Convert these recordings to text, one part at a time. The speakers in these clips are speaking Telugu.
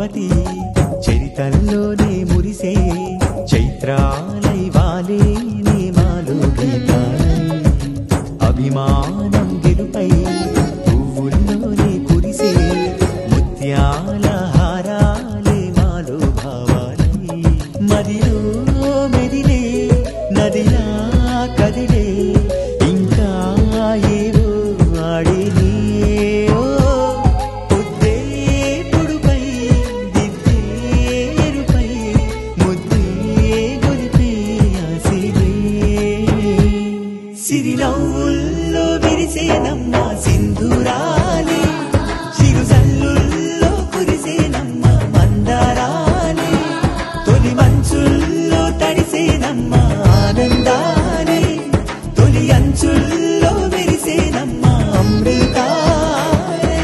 బహుమతి చరితల్లోనే మురిసే చైత్రాలై వాలే నేమాలు గీతాలై అభిమానం గెలుపై పువ్వుల్లోనే కురిసే ముత్యాల హారాలే మాలో భావాలై మదిలో మెదిలే నదిలా కదిలే ఇంకా ఏవో ఆడినే సిరినవ్వుల్లో విరిసేనమ్మ సింధూరాలే చిరుజల్లుల్లో కురిసేనమ్మ మందారాలే తొలి మంచుల్లో తడిసేనమ్మ ఆనందాలే తొలి అంచుల్లో విరిసేనమ్మ అమృతాలే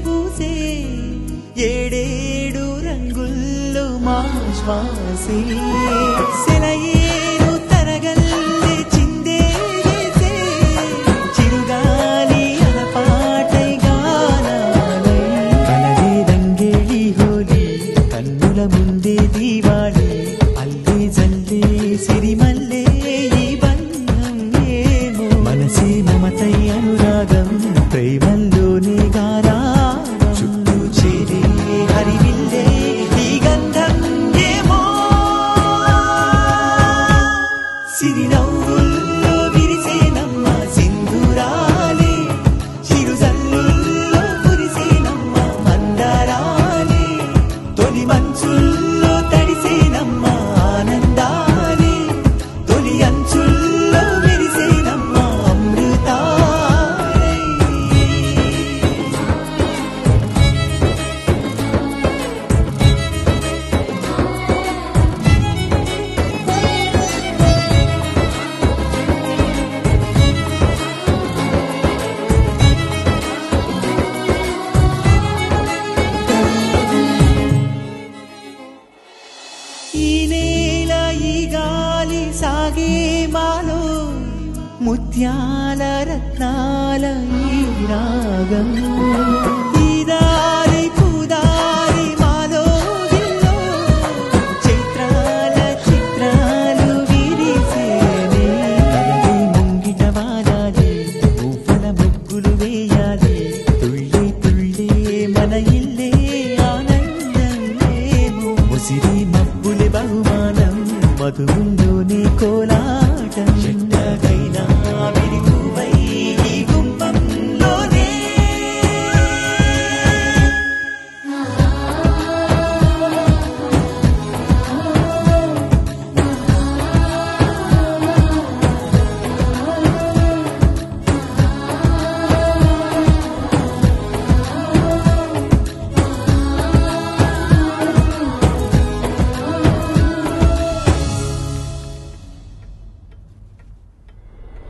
పూసే ఏడేడు రంగుల్లో మా శ్వాసే సెలయేరు తరగల్లే చిందేసే చిరుగాలి అలపాటై గానాలై కలవే రంగేళి హోలీ కన్నుల ముందే దీవాలి అల్లే జల్లే సిరిమల్లే ఈ బంధం ఏమో మనసే మమతై అనురాగం ప్రేమల్లోనే గారా చుట్టూ చేరే హరివిల్లే ఈ గంధం ఏమో సిరినవ్వుల్లో విరిసేనమ్మ సింధూరాలే చిరుజల్లుల్లో కురిసేనమ్మ మందారాలే తొలి మంచుల్లో తడిసేనమ్మ ఆనందాలే తొలి అంచుల్లో విరిసేనమ్మ అమృతాలే ఈ నేల ఈ గాలి సాగే మాలో ముత్యాల రత్నాల ఈ రాగం ఈ దారి పూదారి మాలో గిల్లో చైత్రాల చిత్రాలు విరిసేనే కలవే ముంగిట వాలాలి పువ్వుల ముగ్గులు వేయాలి తుళ్ళే తుళ్ళే మన ఇల్లే ఆనందం ఏమో ముసిరి మబ్బులే బహుమానం మధువుల్లోనే కోలా